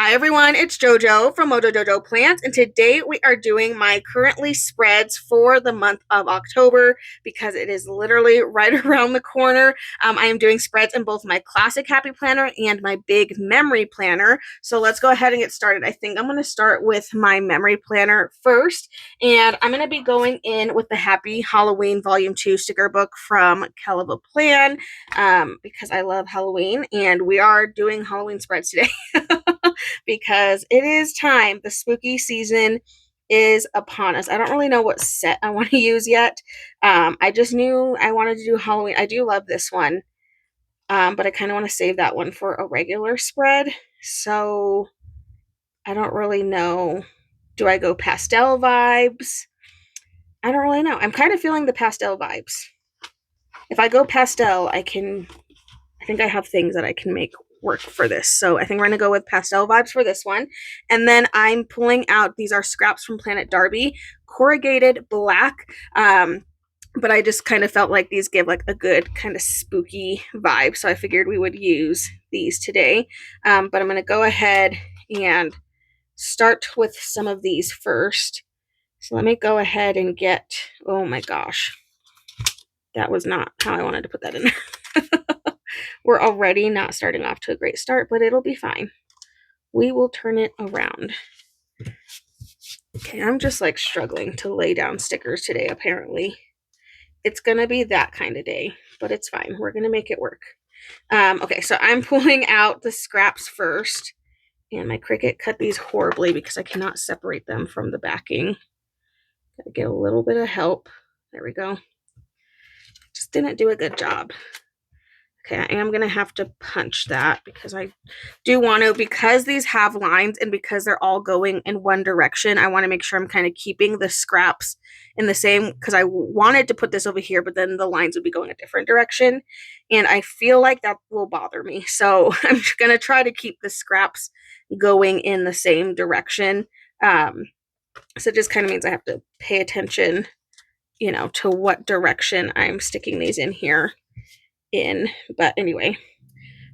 Hi everyone, it's JoJo from Mojo Jojo Plants, and today we are doing my currently spreads for the month of October because it is literally right around the corner. I am doing spreads in both my classic happy planner and my big memory planner. So let's go ahead and get started. I think I'm going to start with my memory planner first, and I'm going to be going in with the Happy Halloween Volume 2 sticker book from Kelva Plan because I love Halloween, and we are doing Halloween spreads today. Because it is time. The spooky season is upon us. I don't really know what set I want to use yet. I just knew I wanted to do Halloween. I do love this one, but I kind of want to save that one for a regular spread. So I don't really know. Do I go pastel vibes? I don't really know. I'm kind of feeling the pastel vibes. If I go pastel, I think I have things that I can make work for this. So I think we're going to go with pastel vibes for this one. And then I'm pulling out, these are scraps from Planet Darby, corrugated black. But I just kind of felt like these give like a good kind of spooky vibe. So I figured we would use these today. But I'm going to go ahead and start with some of these first. So let me go ahead and get, oh my gosh, that was not how I wanted to put that in there. We're already not starting off to a great start, but it'll be fine. We will turn it around. Okay, I'm just like struggling to lay down stickers today, apparently. It's going to be that kind of day, but it's fine. We're going to make it work. Okay, so I'm pulling out the scraps first, and my Cricut cut these horribly because I cannot separate them from the backing. Gotta get a little bit of help. There we go. Just didn't do a good job. Okay, I am going to have to punch that because I do want to, because these have lines and because they're all going in one direction, I want to make sure I'm kind of keeping the scraps in the same, because I wanted to put this over here, but then the lines would be going a different direction. And I feel like that will bother me. So I'm going to try to keep the scraps going in the same direction. So it just kind of means I have to pay attention, to what direction I'm sticking these in here. But anyway,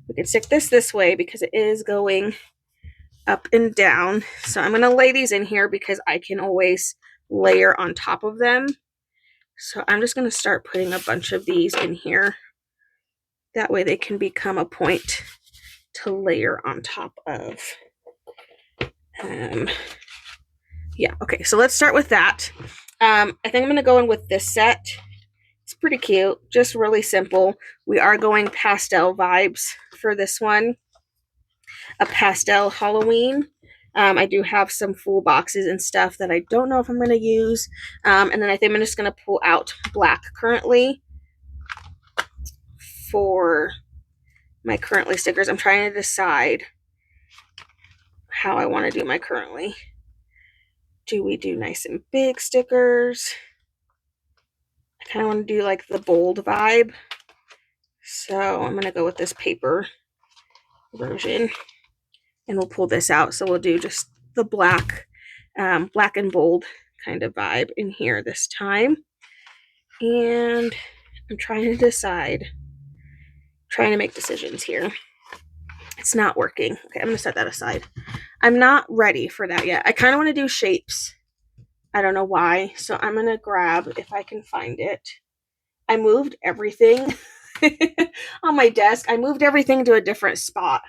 we can stick this way because it is going up and down. So I'm going to lay these in here because I can always layer on top of them. So I'm just going to start putting a bunch of these in here. That way they can become a point to layer on top of. Yeah, okay, so let's start with that. I think I'm going to go in with this set. It's pretty cute, just really simple. We are going pastel vibes for this one. A pastel Halloween. I do have some full boxes and stuff that I don't know if I'm going to use. And then I think I'm just going to pull out black currently for my currently stickers. I'm trying to decide how I want to do my currently. Do we do nice and big stickers? I kind of want to do like the bold vibe. So I'm going to go with this paper version. And we'll pull this out. So we'll do just the black and bold kind of vibe in here this time. And I'm trying to decide, trying to make decisions here. It's not working. Okay, I'm going to set that aside. I'm not ready for that yet. I kind of want to do shapes. I don't know why. So I'm going to grab, if I can find it. I moved everything on my desk. I moved everything to a different spot.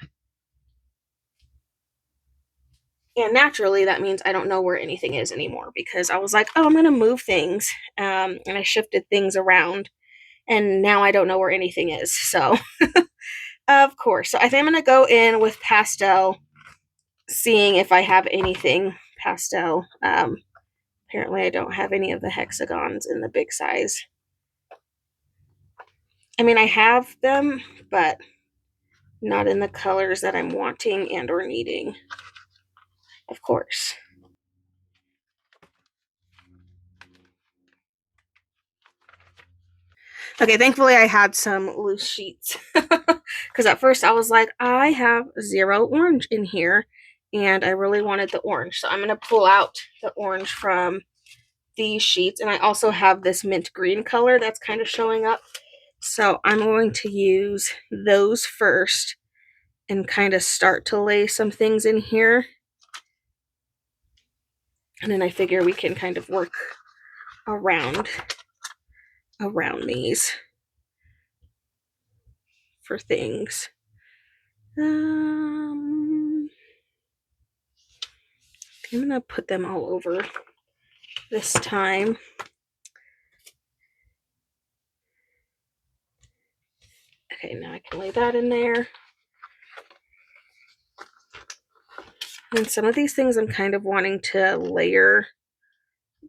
And naturally, that means I don't know where anything is anymore because I was like, oh, I'm going to move things. And I shifted things around. And now I don't know where anything is. So, of course. So I think I'm going to go in with pastel, seeing if I have anything pastel. Apparently, I don't have any of the hexagons in the big size. I mean, I have them, but not in the colors that I'm wanting and or needing. Of course. Okay, thankfully I had some loose sheets because at first I was like, I have 0 orange in here and I really wanted the orange. So I'm going to pull out the orange from these sheets, and I also have this mint green color that's kind of showing up. So I'm going to use those first, and kind of start to lay some things in here. And then I figure we can kind of work around these for things. I'm gonna put them all over this time. Okay, now I can lay that in there. And some of these things I'm kind of wanting to layer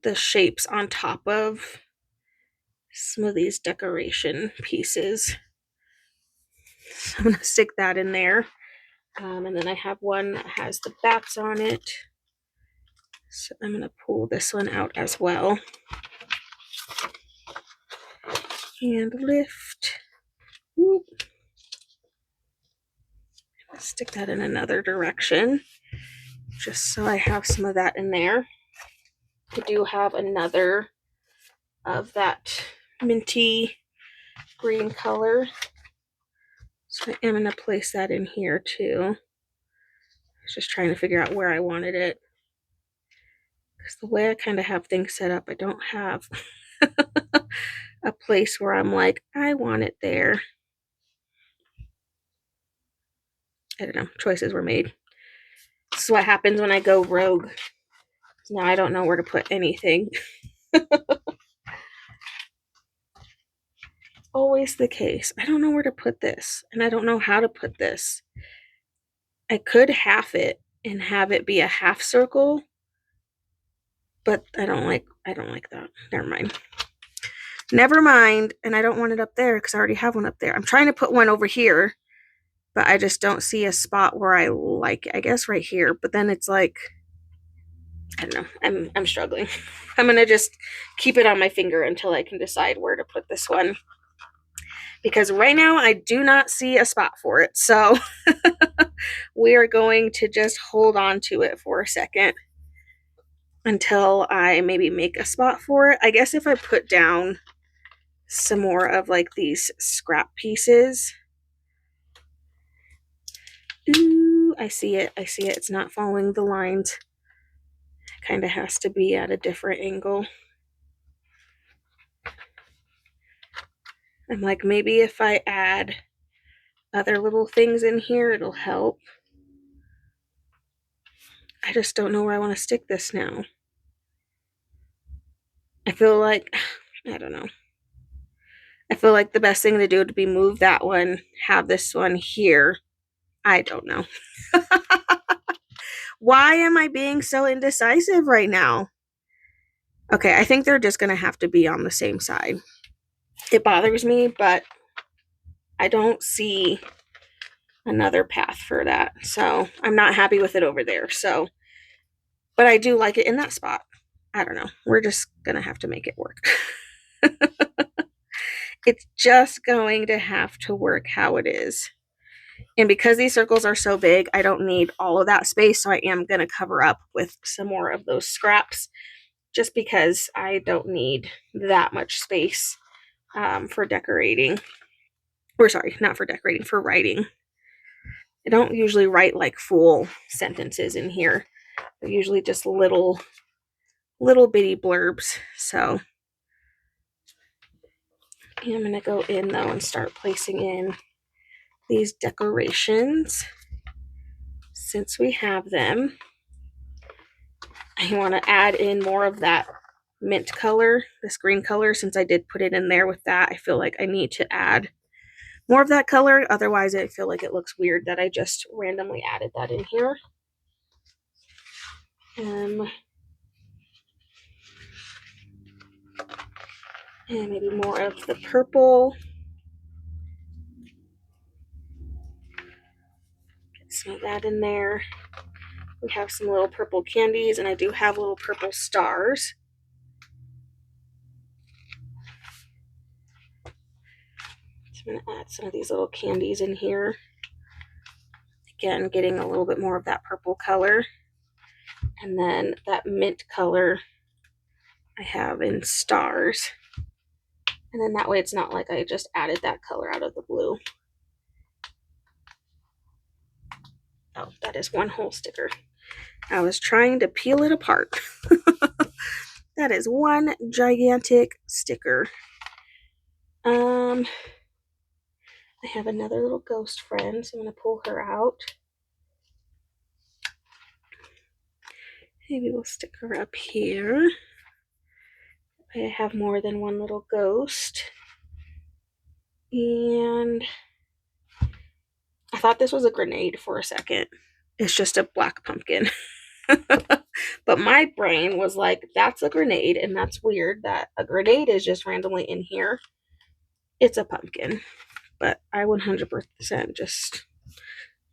the shapes on top of some of these decoration pieces. So I'm gonna stick that in there. And then I have one that has the bats on it. So I'm gonna pull this one out as well. And lift. Whoop. Stick that in another direction, just so I have some of that in there. I do have another of that minty green color, so I am going to place that in here too. I was just trying to figure out where I wanted it, because the way I kind of have things set up, I don't have a place where I'm like, I want it there. I don't know, choices were made. This is what happens when I go rogue. Now I don't know where to put anything. Always the case. I don't know where to put this, and I don't know how to put this. I could half it and have it be a half circle, but I don't like that. Never mind. Never mind. And I don't want it up there because I already have one up there. I'm trying to put one over here, but I just don't see a spot where I like it. I guess right here, but then it's like, I don't know. I'm struggling. I'm gonna just keep it on my finger until I can decide where to put this one, because right now I do not see a spot for it. So we are going to just hold on to it for a second until I maybe make a spot for it. I guess if I put down some more of like these scrap pieces. Ooh, I see it. I see it. It's not following the lines. It kind of has to be at a different angle. I'm like, maybe if I add other little things in here, it'll help. I just don't know where I want to stick this now. I feel like, I don't know. I feel like the best thing to do would be move that one, have this one here. I don't know. Why am I being so indecisive right now? Okay, I think they're just going to have to be on the same side. It bothers me, but I don't see another path for that. So I'm not happy with it over there. So, but I do like it in that spot. I don't know. We're just going to have to make it work. It's just going to have to work how it is. And because these circles are so big, I don't need all of that space. So I am going to cover up with some more of those scraps, just because I don't need that much space for decorating. Or sorry, not for decorating, for writing. I don't usually write like full sentences in here. They're usually just little bitty blurbs. So I'm going to go in though and start placing in these decorations. Since we have them, I want to add in more of that mint color, this green color. Since I did put it in there with that, I feel like I need to add more of that color. Otherwise, I feel like it looks weird that I just randomly added that in here. And maybe more of the purple. Get some of that in there. We have some little purple candies, and I do have little purple stars. So I'm going to add some of these little candies in here. Again, getting a little bit more of that purple color. And then that mint color I have in stars. And then that way it's not like I just added that color out of the blue. that is one whole sticker. I was trying to peel it apart. That is one gigantic sticker. I have another little ghost friend, so I'm going to pull her out. Maybe we'll stick her up here. I have more than one little ghost. And I thought this was a grenade for a second. It's just a black pumpkin. But my brain was like, that's a grenade, and that's weird that a grenade is just randomly in here. It's a pumpkin. But I 100% just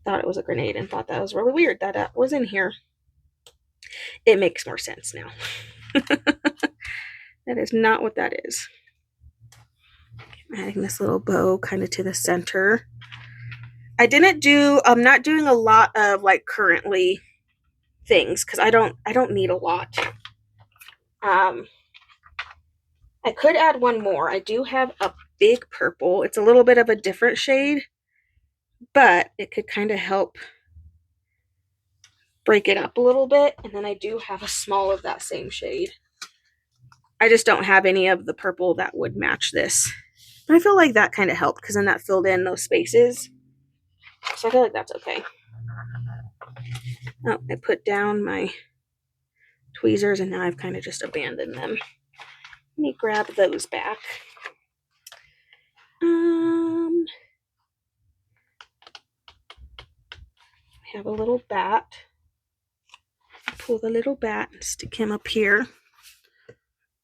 thought it was a grenade and thought that was really weird that it was in here. It makes more sense now. That is not what that is. I'm adding this little bow kind of to the center. I'm not doing a lot of like currently things because I don't need a lot. I could add one more. I do have a big purple. It's a little bit of a different shade, but it could kind of help break it up a little bit. And then I do have a small of that same shade. I just don't have any of the purple that would match this. But I feel like that kind of helped because then that filled in those spaces. So I feel like that's okay. Oh, I put down my tweezers and now I've kind of just abandoned them. Let me grab those back. I have a little bat. Pull the little bat and stick him up here.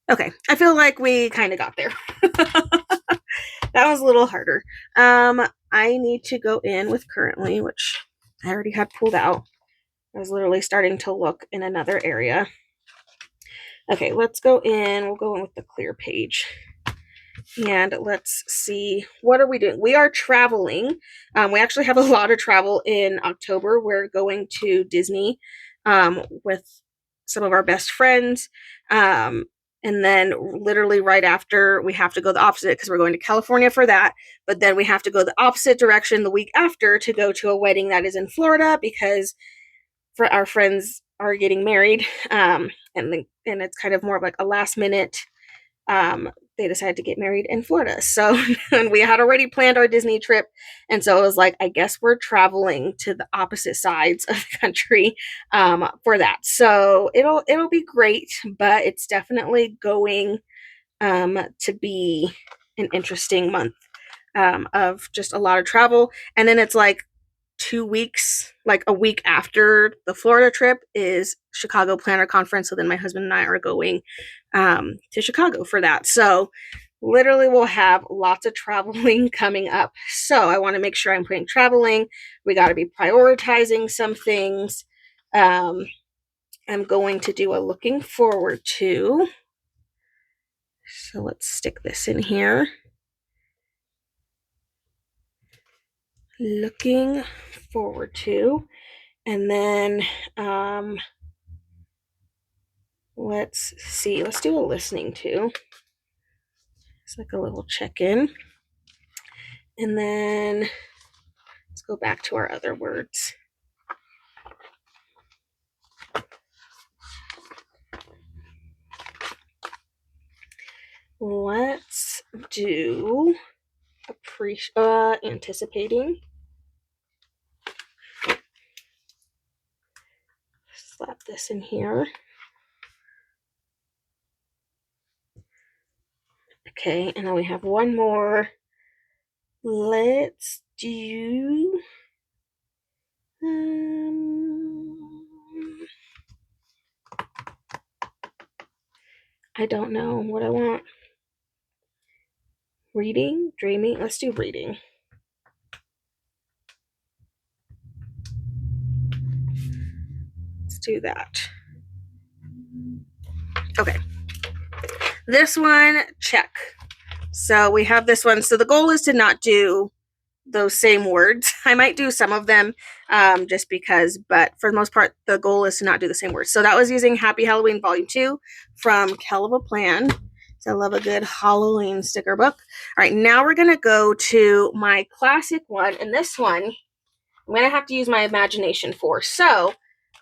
Okay, I feel like we kind of got there. That was a little harder. I need to go in with currently, which I already had pulled out. I was literally starting to look in another area. Okay, let's go in. We'll go in with the clear page. And let's see, what are we doing? We are traveling. We actually have a lot of travel in October. We're going to Disney with some of our best friends. And then literally right after, we have to go the opposite because we're going to California for that. But then we have to go the opposite direction the week after to go to a wedding that is in Florida because for our friends are getting married. And it's kind of more of like a last minute. They decided to get married in Florida. So and we had already planned our Disney trip. And so it was like, I guess we're traveling to the opposite sides of the country for that. So it'll be great, but it's definitely going to be an interesting month of just a lot of travel. And then it's like 2 weeks, like a week after the Florida trip is Chicago Planner Conference. So then my husband and I are going to Chicago for that. So literally we'll have lots of traveling coming up. So I want to make sure I'm putting traveling. We got to be prioritizing some things. I'm going to do a looking forward to. So let's stick this in here. Looking forward to. And then let's see, let's do a listening to. It's like a little check-in. And then let's go back to our other words. Let's do anticipating. Slap this in here. Okay, and then we have one more. Let's do I don't know what I want. Reading, dreaming. Let's do reading. Let's do that. Okay. This one, check. So we have this one. So the goal is to not do those same words. I might do some of them just because, but for the most part, the goal is to not do the same words. So that was using Happy Halloween Volume 2 from Kell of a Plan. So I love a good Halloween sticker book. All right, now we're going to go to my classic one. And this one I'm going to have to use my imagination for. So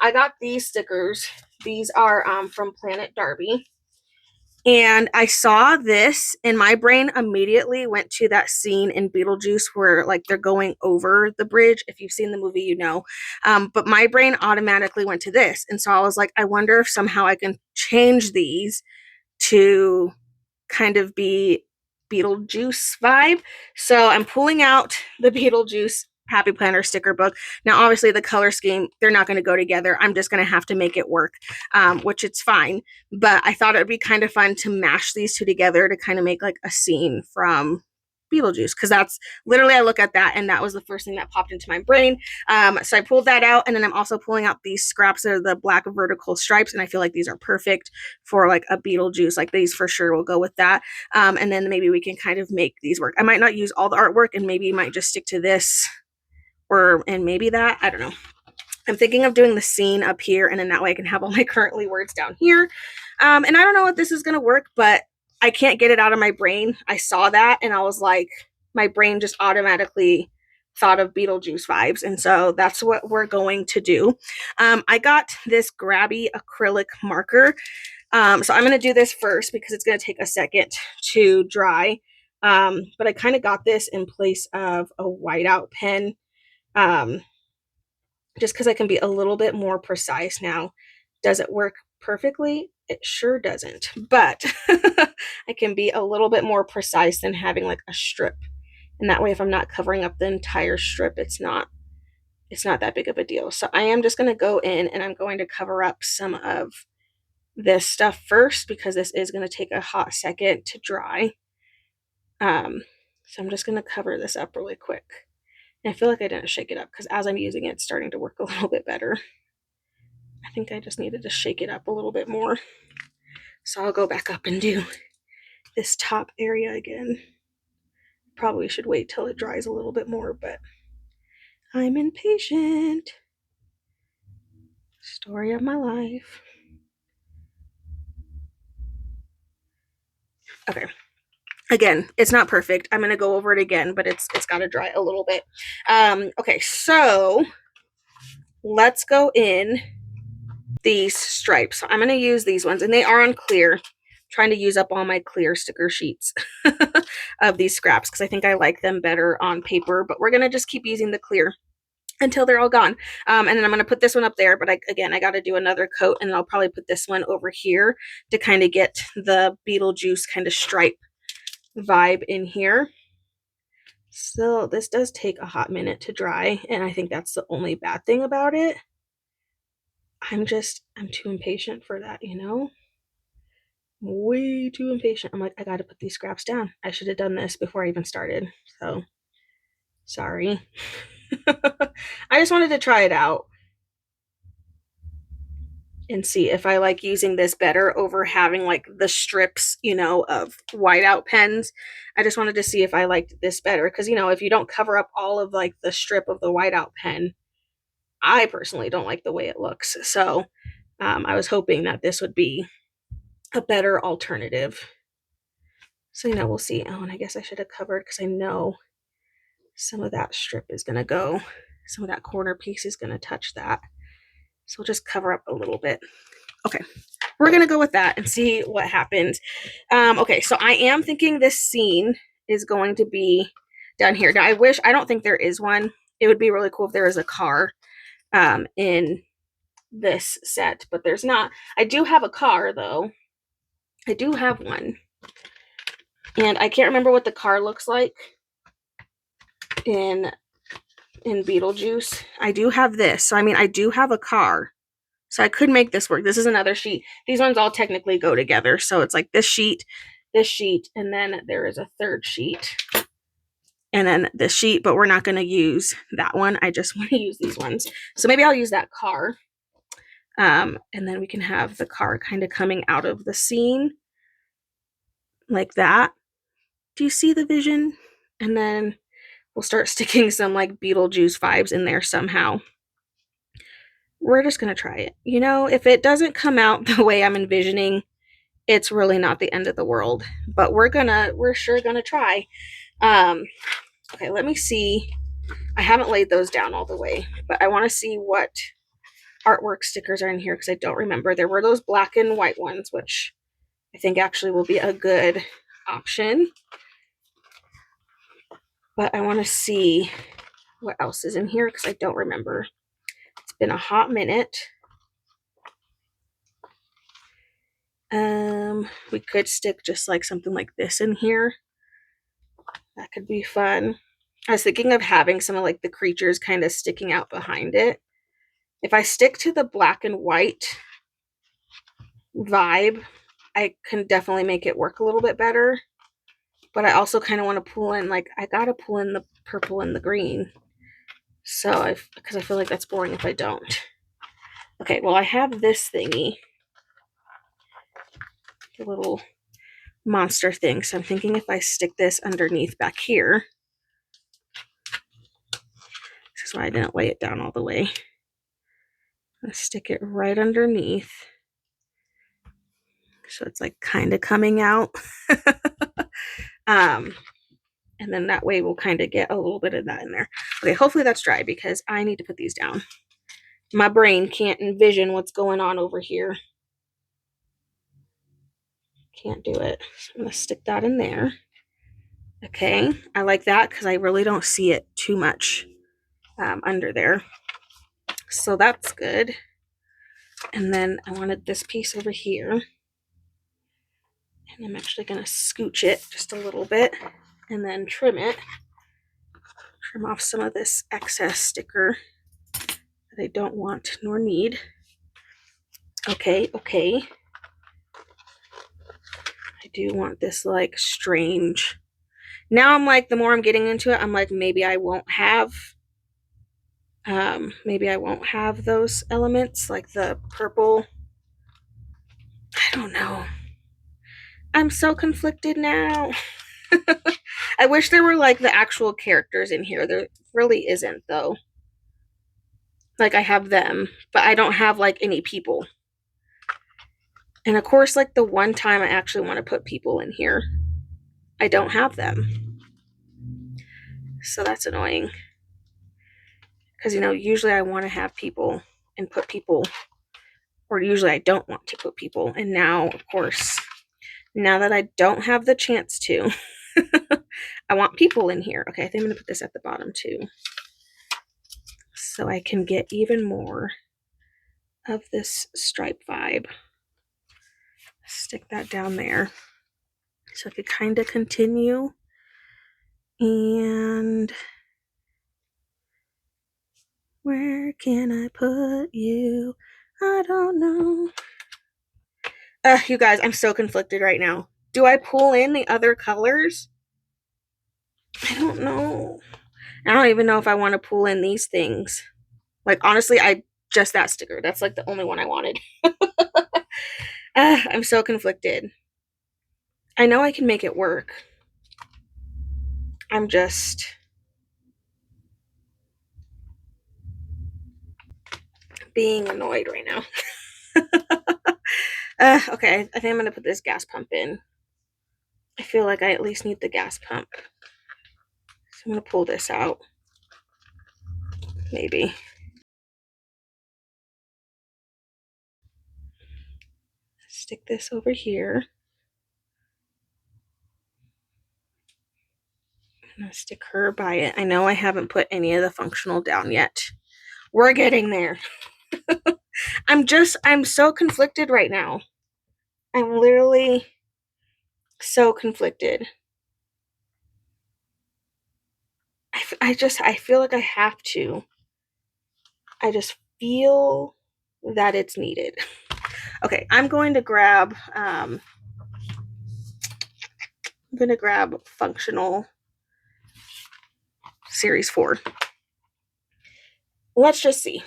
I got these stickers. These are from Planet Darby. And I saw this, and my brain immediately went to that scene in Beetlejuice where, like, they're going over the bridge. If you've seen the movie, you know. But my brain automatically went to this. And so I was like, I wonder if somehow I can change these to kind of be Beetlejuice vibe. So I'm pulling out the Beetlejuice Happy Planner sticker book. Now, obviously, the color scheme, they're not going to go together. I'm just going to have to make it work, which it's fine. But I thought it would be kind of fun to mash these two together to kind of make like a scene from Beetlejuice, because that's literally, I look at that and that was the first thing that popped into my brain. So I pulled that out, and then I'm also pulling out these scraps that are the black vertical stripes, and I feel like these are perfect for like a Beetlejuice. Like, these for sure will go with that. And then maybe we can kind of make these work. I might not use all the artwork, and maybe you might just stick to this, and maybe that, I don't know. I'm thinking of doing the scene up here, and then that way I can have all my currently words down here. And I don't know if this is going to work, but I can't get it out of my brain. I saw that, and I was like, my brain just automatically thought of Beetlejuice vibes. And so that's what we're going to do. I got this grabby acrylic marker. So I'm going to do this first because it's going to take a second to dry. But I kind of got this in place of a whiteout pen. Just because I can be a little bit more precise now. Does it work perfectly? It sure doesn't, but I can be a little bit more precise than having like a strip. And that way, if I'm not covering up the entire strip, it's not that big of a deal. So I am just going to go in and I'm going to cover up some of this stuff first because this is going to take a hot second to dry. So I'm just going to cover this up really quick. And I feel like I didn't shake it up because as I'm using it, it's starting to work a little bit better. I think I just needed to shake it up a little bit more. So I'll go back up and do this top area again. Probably should wait till it dries a little bit more, but I'm impatient. Story of my life. Okay. Again, it's not perfect. I'm going to go over it again, but it's got to dry a little bit. Okay, so let's go in these stripes. So I'm going to use these ones, and they are on clear. I'm trying to use up all my clear sticker sheets of these scraps because I think I like them better on paper, but we're going to just keep using the clear until they're all gone. And then I'm going to put this one up there, but I got to do another coat, and I'll probably put this one over here to kind of get the Beetlejuice kind of stripe vibe in here. So this does take a hot minute to dry, and I think that's the only bad thing about it. I'm too impatient for that, you know? Way too impatient. I'm like, I gotta put these scraps down. I should have done this before I even started. So, sorry. I just wanted to try it out and see if I like using this better over having like the strips, you know, of whiteout pens. I just wanted to see if I liked this better because, you know, if you don't cover up all of like the strip of the whiteout pen, I personally don't like the way it looks. So I was hoping that this would be a better alternative. So, you know, we'll see. Oh, and I guess I should have covered because I know some of that strip is going to go, some of that corner piece is going to touch that. So we'll just cover up a little bit. Okay, we're going to go with that and see what happens. Okay, so I am thinking this scene is going to be down here. Now, I don't think there is one. It would be really cool if there was a car in this set, but there's not. I do have a car, though. I do have one. And I can't remember what the car looks like in Beetlejuice. I do have this. So, I mean, I do have a car. So I could make this work. This is another sheet. These ones all technically go together. So it's like this sheet, and then there is a third sheet. And then this sheet, but we're not going to use that one. I just want to use these ones. So maybe I'll use that car. And then we can have the car kind of coming out of the scene like that. Do you see the vision? And then we'll start sticking some like Beetlejuice vibes in there somehow. We're just going to try it. You know, if it doesn't come out the way I'm envisioning, it's really not the end of the world, but we're sure going to try. Okay, let me see I haven't laid those down all the way, but I want to see what artwork stickers are in here because I don't remember. There were those black and white ones, which I think actually will be a good option. But I want to see what else is in here because I don't remember. It's been a hot minute. We could stick just like something like this in here. That could be fun. I was thinking of having some of like the creatures kind of sticking out behind it. If I stick to the black and white vibe, I can definitely make it work a little bit better. But I also kind of want to pull in, like, I gotta pull in the purple and the green. So, because I feel like that's boring if I don't. Okay, well, I have this thingy. The little monster thing. So I'm thinking if I stick this underneath back here. This is why I didn't lay it down all the way. I'm gonna stick it right underneath. So it's like kind of coming out. And then that way we'll kind of get a little bit of that in there. Okay, hopefully that's dry because I need to put these down. My brain can't envision what's going on over here. Can't do it. So I'm going to stick that in there. Okay, I like that because I really don't see it too much under there. So that's good. And then I wanted this piece over here. And I'm actually going to scooch it just a little bit and then trim it. Trim off some of this excess sticker that I don't want nor need. Okay. I do want this like strange. Now I'm like, the more I'm getting into it, I'm like, maybe I won't have those elements like the purple. I don't know. I'm so conflicted now. I wish there were like the actual characters in here. There really isn't though. Like I have them, but I don't have like any people. And of course, like the one time I actually want to put people in here, I don't have them. So that's annoying. Because, usually I want to have people and put people, or usually I don't want to put people. And now, of course, now that I don't have the chance to, I want people in here. Okay, I think I'm going to put this at the bottom too. So I can get even more of this stripe vibe. Stick that down there. So I could kind of continue. And where can I put you? I don't know. You guys, I'm so conflicted right now. Do I pull in the other colors? I don't know. I don't even know if I want to pull in these things. Like, honestly, just that sticker. That's like the only one I wanted. I'm so conflicted. I know I can make it work. I'm just being annoyed right now. Okay, I think I'm going to put this gas pump in. I feel like I at least need the gas pump. So I'm going to pull this out. Maybe. Stick this over here. I'm going to stick her by it. I know I haven't put any of the functional down yet. We're getting there. I'm so conflicted right now. I'm literally so conflicted. I feel like I have to. I just feel that it's needed. Okay, I'm going to grab functional series 4. Let's just see.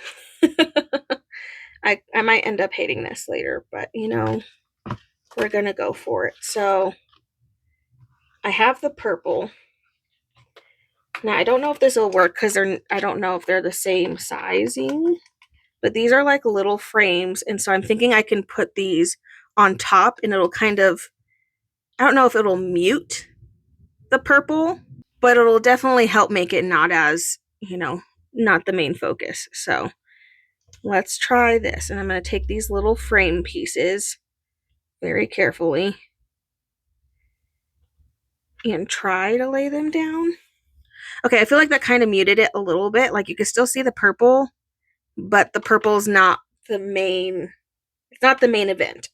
I might end up hating this later, but we're gonna go for it. So I have the purple. Now I don't know if this will work because I don't know if they're the same sizing, but these are like little frames, and so I'm thinking I can put these on top and it'll kind of, I don't know if it'll mute the purple, but it'll definitely help make it not as you know, not the main focus. So let's try this. And I'm going to take these little frame pieces very carefully and try to lay them down. Okay, I feel like that kind of muted it a little bit. Like you can still see the purple, but the purple is not the main, it's not the main event.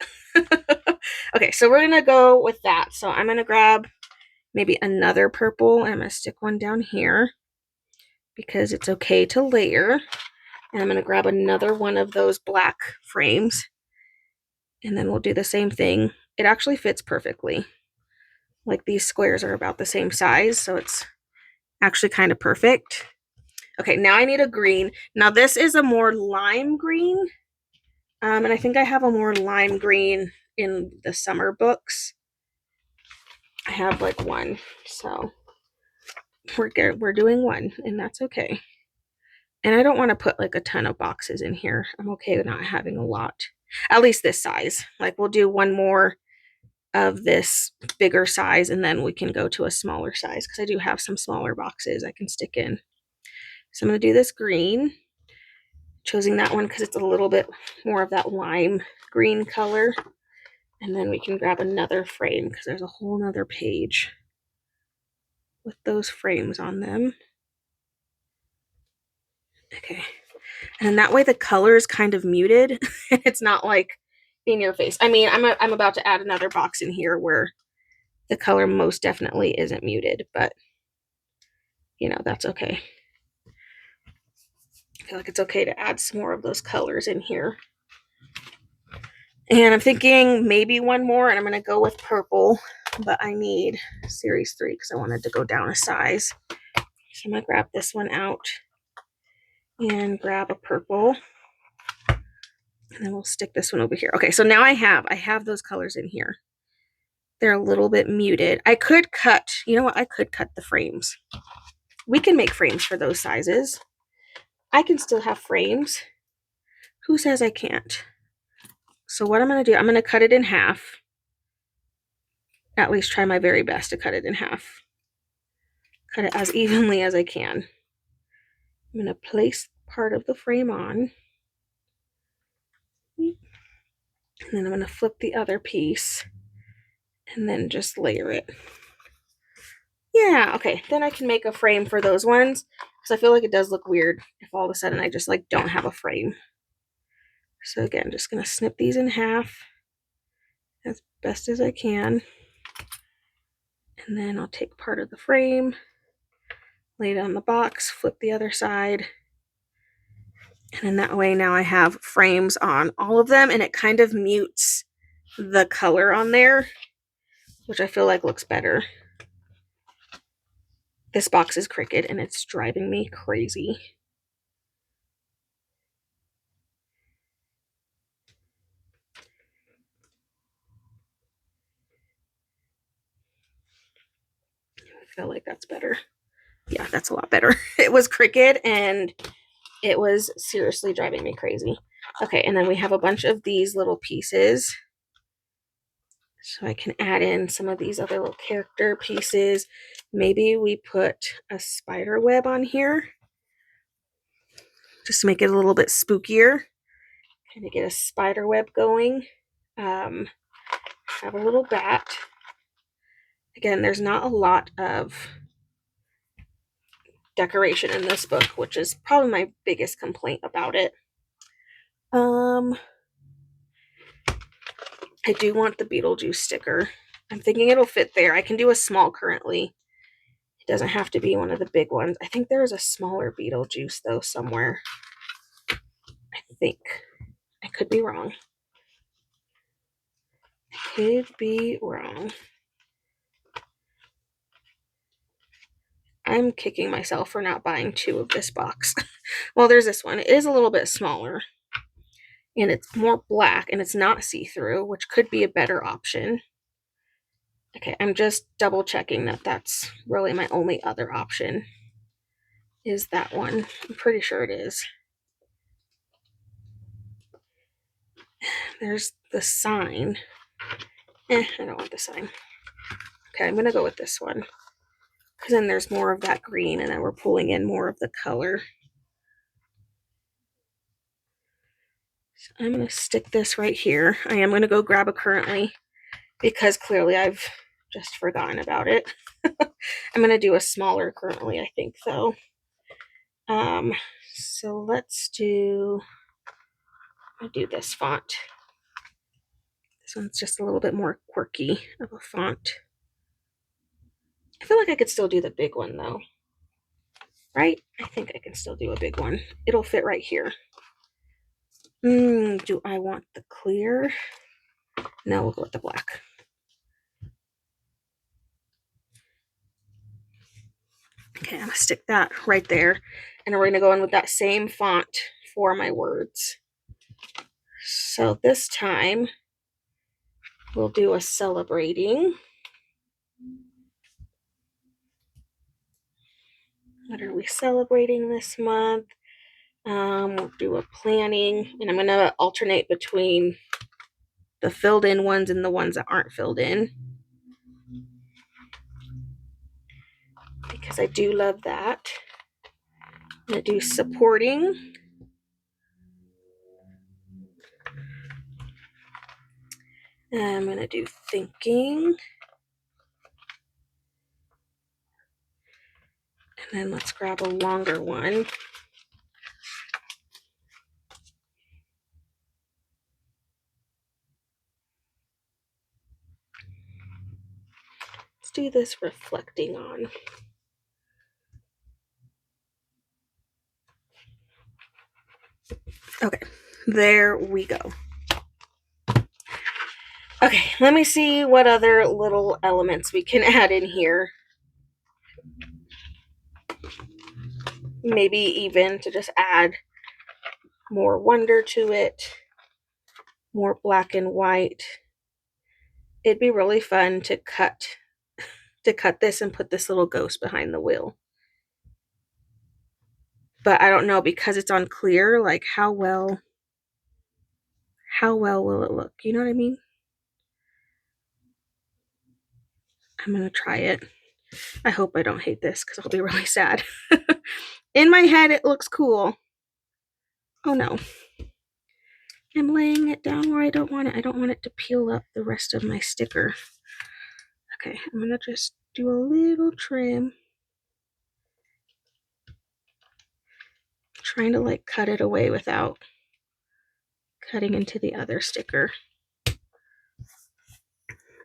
Okay, so we're gonna go with that. So I'm gonna grab maybe another purple and I'm gonna stick one down here because it's okay to layer. And I'm gonna grab another one of those black frames and then we'll do the same thing. It actually fits perfectly. Like these squares are about the same size, so it's actually kind of perfect. Okay, now I need a green. Now this is a more lime green. And I think I have a more lime green in the summer books. I have like one, so we're doing one, and that's okay. And I don't want to put like a ton of boxes in here. I'm okay with not having a lot, at least this size. Like we'll do one more of this bigger size, and then we can go to a smaller size because I do have some smaller boxes I can stick in. So I'm going to do this green. Choosing that one because it's a little bit more of that lime green color. And then we can grab another frame because there's a whole nother page with those frames on them. Okay. And that way the color is kind of muted. It's not like in your face. I mean, I'm about to add another box in here where the color most definitely isn't muted, but you know, that's okay. I feel like it's okay to add some more of those colors in here. And I'm thinking maybe one more, and I'm going to go with purple, but I need series 3 because I wanted to go down a size. So I'm going to grab this one out and grab a purple. And then we'll stick this one over here. Okay, so now I have those colors in here. They're a little bit muted. I could cut, you know what? I could cut the frames. We can make frames for those sizes. I can still have frames. Who says I can't? So what I'm going to do, I'm going to cut it in half. At least try my very best to cut it in half. Cut it as evenly as I can. I'm going to place part of the frame on. And then I'm going to flip the other piece. And then just layer it. Yeah, okay. Then I can make a frame for those ones. Because I feel like it does look weird if all of a sudden I just like don't have a frame. So again, just going to snip these in half as best as I can. And then I'll take part of the frame, lay it on the box, flip the other side. And then that way now I have frames on all of them, and it kind of mutes the color on there, which I feel like looks better. This box is crooked and it's driving me crazy. I feel like that's better. Yeah, that's a lot better. It was crooked and it was seriously driving me crazy. Okay, and then we have a bunch of these little pieces. So I can add in some of these other little character pieces. Maybe we put a spider web on here just to make it a little bit spookier. Kind of get a spider web going. Have a little bat. Again, there's not a lot of decoration in this book, which is probably my biggest complaint about it. I do want the Beetlejuice sticker. I'm thinking it'll fit there. I can do a small currently. It doesn't have to be one of the big ones. I think there is a smaller Beetlejuice though somewhere. I think. I could be wrong. I could be wrong. I'm kicking myself for not buying 2 of this box. Well, there's this one. It is a little bit smaller. And it's more black and it's not see-through, which could be a better option. Okay, I'm just double checking that that's really my only other option. Is that one. I'm pretty sure it is. There's the sign. I don't want the sign. Okay, I'm going to go with this one. because then there's more of that green, and then we're pulling in more of the color. So I'm going to stick this right here. I am going to go grab a currently because clearly I've just forgotten about it. I'm going to do a smaller currently, I think, though. So let's do, I'll do this font. This one's just a little bit more quirky of a font. I feel like I could still do the big one, though. Right? I think I can still do a big one. It'll fit right here. Do I want the clear? No, we'll go with the black. Okay, I'm gonna stick that right there. And we're gonna go in with that same font for my words. So this time, we'll do a celebrating. What are we celebrating this month? We'll do a planning, and I'm gonna alternate between the filled in ones and the ones that aren't filled in, because I do love that. I'm gonna do supporting. I'm gonna do thinking. And then let's grab a longer one. Let's do this reflecting on. Okay, there we go. Okay, let me see what other little elements we can add in here. Maybe even to just add more wonder to it, more black and white. It'd be really fun to cut this and put this little ghost behind the wheel. But I don't know, because it's on clear, like how well will it look? You know what I mean? I'm gonna try it. I hope I don't hate this because I'll be really sad. In my head, it looks cool. Oh no. I'm laying it down where I don't want it. I don't want it to peel up the rest of my sticker. Okay, I'm gonna just do a little trim. Trying to like cut it away without cutting into the other sticker.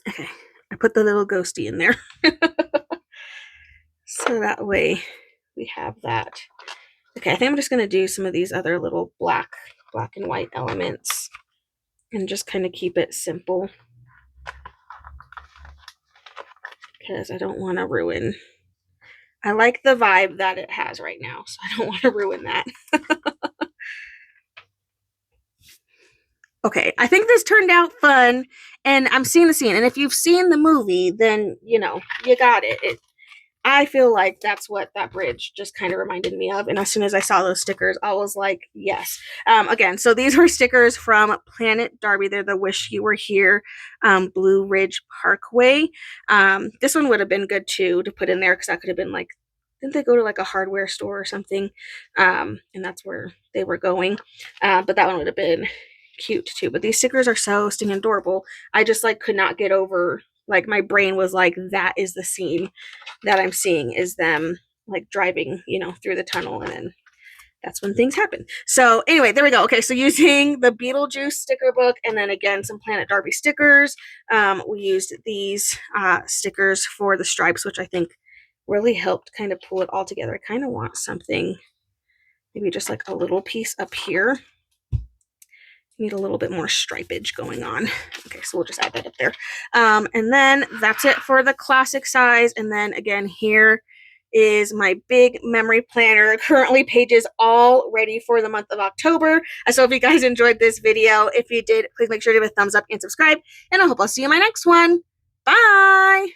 Okay, I put the little ghosty in there. So that way we have that. Okay, I think I'm just gonna do some of these other little black and white elements and just kind of keep it simple, because I don't want to ruin. I like the vibe that it has right now, so I don't want to ruin that. Okay, I think this turned out fun, and I'm seeing the scene. And if you've seen the movie, then, you know, you got it. I feel like that's what that bridge just kind of reminded me of. And as soon as I saw those stickers, I was like, yes. Again, so these were stickers from Planet Darby. They're the Wish You Were Here Blue Ridge Parkway. This one would have been good too to put in there, because that could have been like, didn't they go to like a hardware store or something? And that's where they were going. But that one would have been cute too. But these stickers are so stinging adorable. I just like could not get over, like my brain was like, that is the scene that I'm seeing, is them like driving, you know, through the tunnel, and then that's when things happen. So anyway, there we go. Okay, so using the Beetlejuice sticker book, and then again some Planet Darby stickers. We used these stickers for the stripes, which I think really helped kind of pull it all together. I kind of want something, maybe just like a little piece up here. Need a little bit more stripage going on. Okay, so we'll just add that up there. And then that's it for the classic size. And then again, here is my big memory planner. Currently pages all ready for the month of October. So if you guys enjoyed this video, if you did, please make sure to give a thumbs up and subscribe. And I hope I'll see you in my next one. Bye!